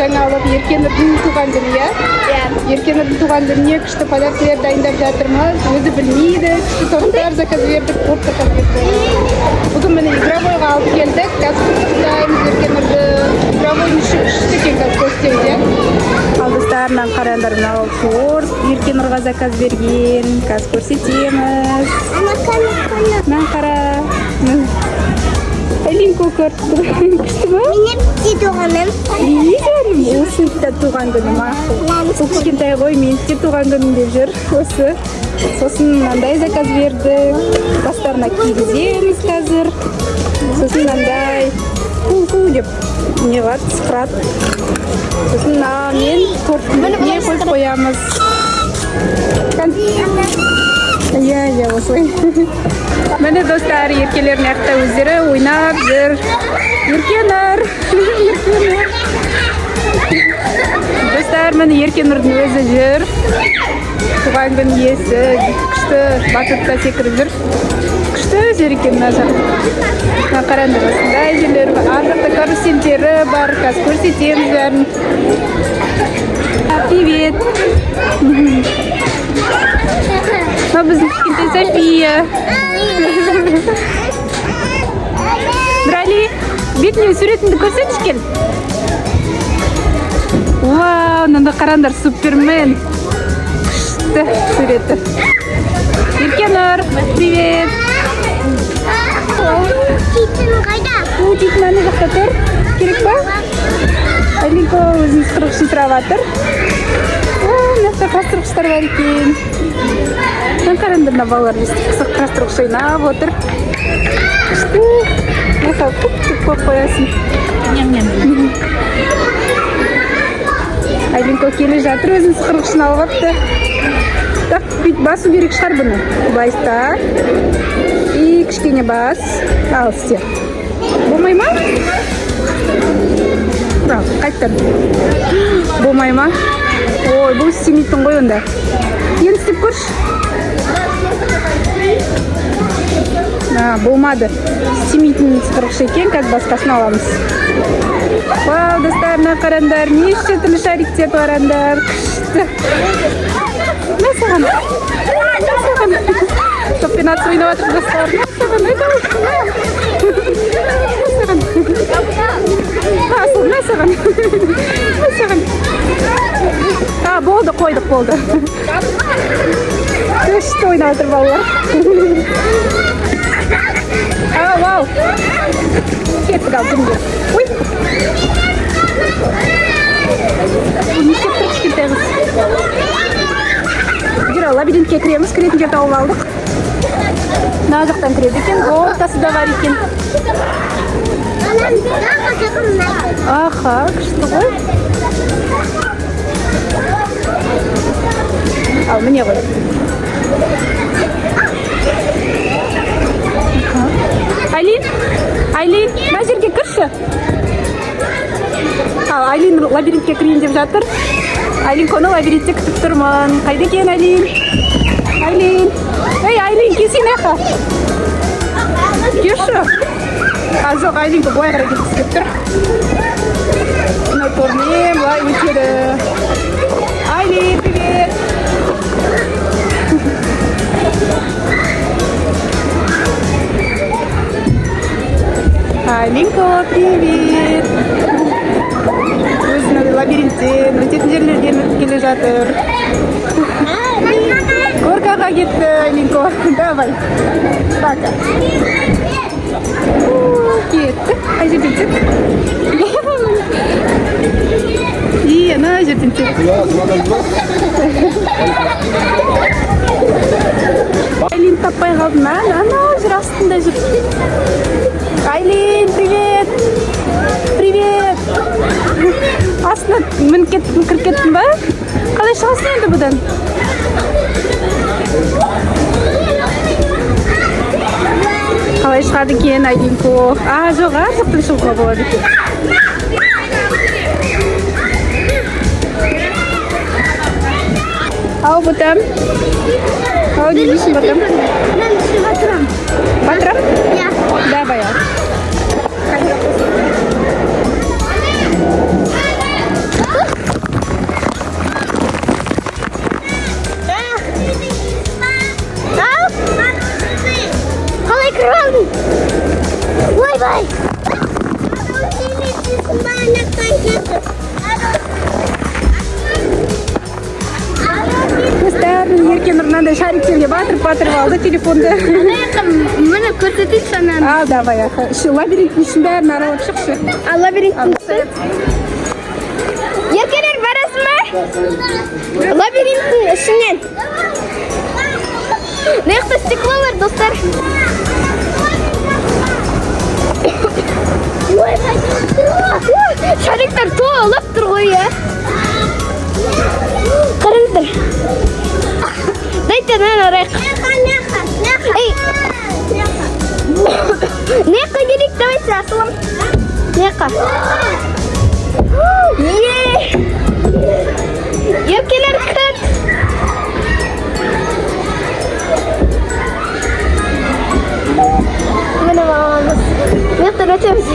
жаңа алып Еркенұрдың туған күні, иә? Еркенұрдың туған күніне күшті подаркалар дайындап жатырмыз. Өзі білмейді, күшті торттар заказ бердік, көп заказ бердік. Бүгін міне игровойға алып келдік. Қазір құттықтаймыз Еркенұрды. Игровойдың іші күшті екен қазір көрсетеміз, иә? Ал достар, мынаны қараңдар, мынау торт Еркенұрға заказ берген. Қазір көрсетеміз. Мынаны қара. Алинко көрді. Күшті ма? Менің де туғаным. Үйерім, осы да туған күні мақұл. Сол кішкентай ғой, мен де туған күнім деп жүр осы. Сосын мынандай заказ берді. Бастарына кигіземіз қазір. Сосын мынандай ку-ку деп не бар, сықырат. Сосын мен торттың не қойып қоямыз. Иә, осылай. Міне достар, еркелер нақта өздері ойнап жүр. Еркенұр! Достар, міне Еркенұрдың өзі жүр. Туған күн иесі, күшті батытта секіріп жүр. Күшті жер екен мына жақ. Қараңдар, осындай жерлер бар. Ар жақта карусельдері бар, қазір көрсетеміз бәрін. Привет! Мына біздің кішкентай София. Нұрали, бетіне суретіңді көрсетші кел. Вау, мынаны қараңдар, Супермен. Күшті суреті. Еркенұр, привет. Титін қайда? Титін ана жақта тұр. Керек па? Алинко өзінің сықырғышын сұрап жатыр. Мына қастырғыштар бар екен. Қараңдар, мына балалар қастырғыш ойнап отыр. Күшті. Көп қоясын. Алинко келе жатыр, өзінің сықырғышын алып апты. Так, басу керек шығар бұны. Байста. И кішкене бас. Ал, істер. Болмай ма? Қайттан. Болмай ма? Ой, бұл істемейтін ғой онда. Енді істеп көрші. Болмады. Істемейтін сықырғыш екен, қазір басқасын аламыз. Вау, достар, мына қараңдар, неше түрлі шариктер барандар. Күшті. Не саған? Топпен атып ойнап жатыр достар. Не саған? Болды, қойдық, болды. Күшті ойнап жатыр балалар. Вау. Кеттік ал, жүріңдер. Ой. Не істеп тұр кішкентай қыз? Жүр, лабиринтке кіреміз, кіретін жер тауып алдық. Мына жақтан кіреді екен, ортасы да бар екен. Аха, күшті ғой. Ал, міне ғой. Айлин, мына жерге кірші. Ал, Айлин лабиринтке кірейін деп жатыр. Алинконы лабиринтте күтіп тұрмын. Қайда екен Айлин? Айлин, келсей наққа. Келші. Жоқ, Айлинко бұлай қарай кеткісі кеп тұр. Мына тормен бұлай өтеді. Айлин, привет. Алинко, привет. Өзінің лабиринттен, өтетін жерлерден өтіп келе жатыр. Горкаға кетті, Алинко. Давай. Пока. Кетті. Ай жерден тек. Ана жерден тек. Айлин таппай қалдым, ана жер астында жүр. Айлин, привет! Привет! Астына кіріп кеттің ба? Қалай шығасың енді бұдан? Қалай шығады екен, Айлинко? Жоқ, ар жақтан шығуға болады екен. Ау, бұтам. Ау, не дейсің бұтам? Мен түсіп отырам. Батырам? Я. Давай, ал. Ой. Достар Ерке Нұрнандай шариктерге батырып алды телефонды. Мені көрсетейік сананы. А, давай, аха. Лабиринттің ішін бәрін аралап шықшы. Лабиринттің Еркелер барасың ба? Лабиринттің ішінен. Мықты стекло бар, достар. Шариктер толып тұр ғой, я. Қараңыздар. Дайте мен арайық. Ей. Неқа керек, давайте асылым. Неқа. Еркелер кіт. Мені мамамыз. Мектен өтеміз.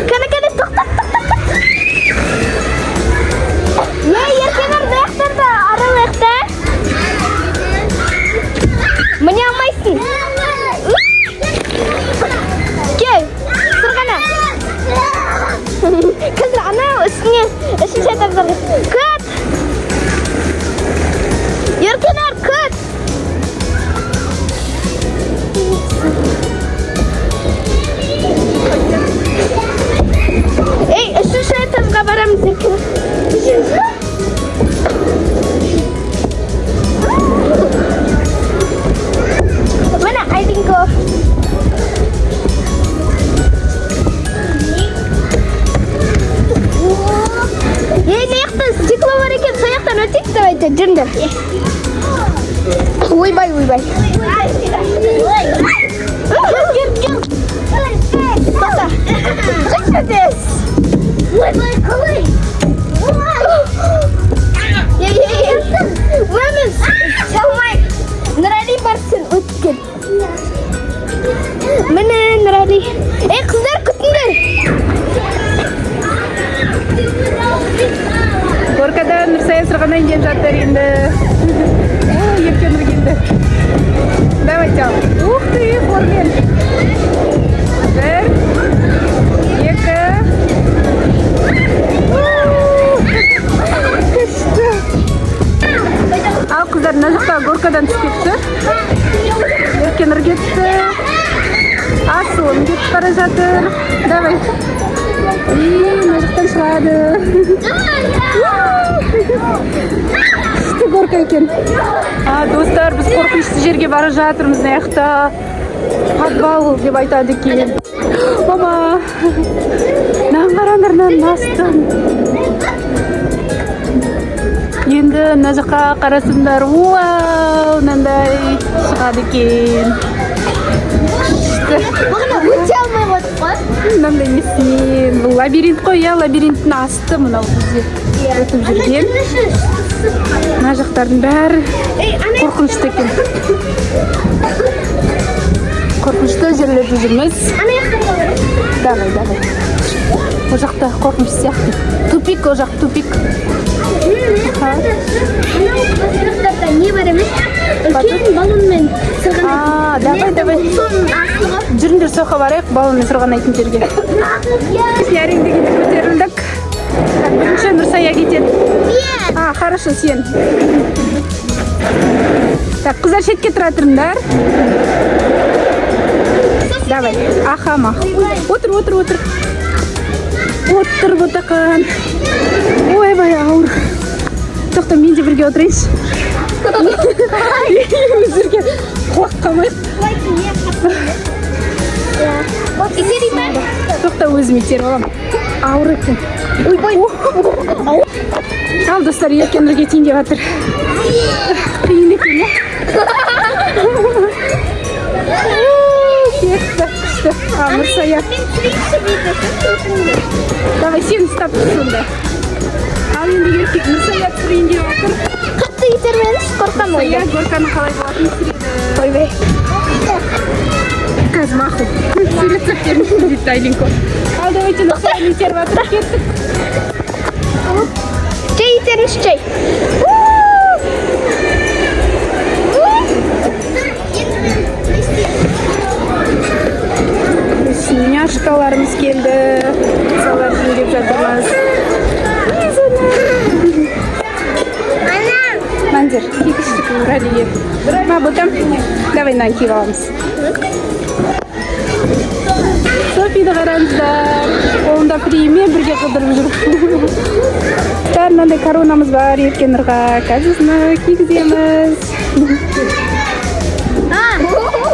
Кәне, тоқтап. Еркелер мектенді аралықта. Мені алмайсың. Кел, сырғана. Қазір анау ішіне шайтап зарғыз. Күт! Еркелер, күт! Ей, үшінші этажға барамыз екен. Міне, айдинго. Ей, маяқтан стекло бар екен, сояқтан өтейік, давайте, жүріңдер. Ойбай. Тоқта. Жүкшедес. Ойбай, қалай? Мамыз, шалмай. Нұрали барсын, өткен. Міне, Нұрали. Ей, қыздар, күтіңдер. Горкадан Нұрсая сырғанайын деп жатыр енді. Ерке Нұр келді. Давайте ал. Ух ты, хормен. Бір, екі. Күшті. Ал қыздар, мына жақта горкадан түспекші. Ерке Нұр кетті. Асылым кетіп бара жатыр. Давай. Мына жақтан шығады. Күшті горка екен. Достар, біз қорқынышты жерге бара жатырмыз. Мына жақта подвал деп айтады екен. Мама, мынаған қараңдар, мынаның астын. Енді мына жаққа қарасыңдар. Вау, мынандай шығады екен. Күшті. Өте алмай қойдық қой. Мынандай несімен. Бұл лабиринт қой, иә, лабиринттің асты мынау бізде өтіп жүрген. Мына жақтардың бәрі қорқынышты екен. Қорқынышты жерлерде жүрміз. Давай. О жақта қорқынышты сияқты. Тупик, о жақ тупик. Не бар емес? Үлкен балонмен сырғанайтын. Давай. Жүріңдер соқа барайық, балонмен сырғанайтын жерге. Яринді кетіп көтерілдік. Бірінші Нұрсая кетеді. Хорошо, сен. Так, қыздар шетке тұра тұрыңдар. Давай, аха. Отыр. Отыр, ботақан. Ойбай, ауыр. Тоқта, мен де бірге отырайыншы. Өзірге қуақ қамайық. Тоқта, өзім етеріп алам. Ауыр екен. Ойбай. Ал, достар, Ерке Нұрге тейін деп жатыр. Қиын екен, е? Кетті, күшті. Нұрсая. Давай, сен ұстап тұр сонда. Ал, енді Ерке Нұрсая түсірейін деп жатыр. Қатты итермеңіз, қорқам ойды. Нұрсая горканың қалай болатын түсіреді. Ойбай. Қазір мақұл. Рецептерін дейді Айлинко. Ал, давайте Нұрсаяны итеріп жатыр. Кеттік. Чай итеріңіз, чай. Алиев. Мабутам, давай мынаны киіп аламыз. Софиді қараңыздар. Қолында премия бірге қыдырып жүр. Мынандай коронамыз бар, еркен нұрға қазысыны кигіземіз.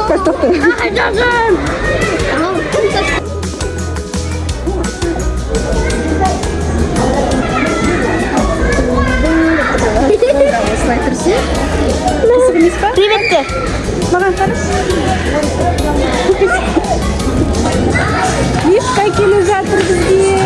Көз тоқты. Осылай тұрсы. Қызық емес па? Приветте. Маған қараш. Мишка келе жатыр бізге.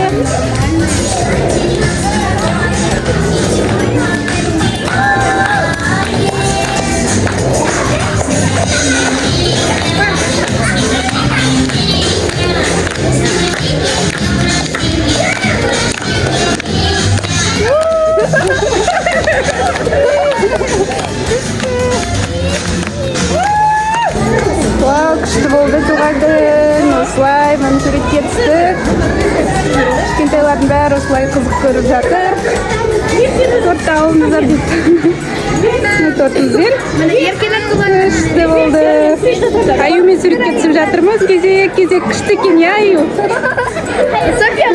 Вау, күшті болды туған күн. Осылай мына суретке түстік. Кішкентайлардың бәрі осылай қызық көріп жатыр. Тортты алыңыздар дейді. Тортымызбен күшті болды. Аюмен суретке түсіп жатырмыз. Кезек күшті екен, я Аю. София,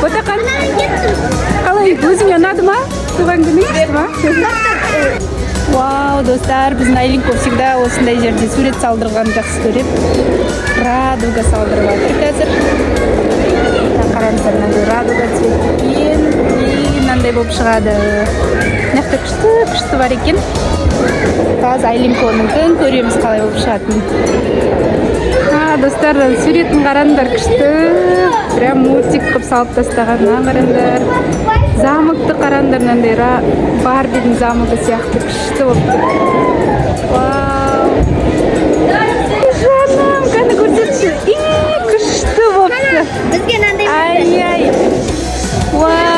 Отақан. Қалай, өзіңе ұнады ма? Туған күнің күшті ма? Вау, достар, біздің Айлинко всегда осындай жерде сурет салдырған жақсы көріп. Радуга салдырып жатыр қазір. Қараңыздар, мынандай радуга цветпен мынандай болып шығады. Нақты күшті бар екен. Қазір Айлинконың күн көреміз қалай болып шығатын. Достар, суретін қараңдар, күшті. Прям мультик қып салып тастаған. Қараңдар. Замокты қараңдар, мынандай Барбидің замогы сияқты күшті болып тұр. Вау! Жаным, қаны көрсетші. Күшті болыпты. бізге мынандай. Ай-ай. Вау!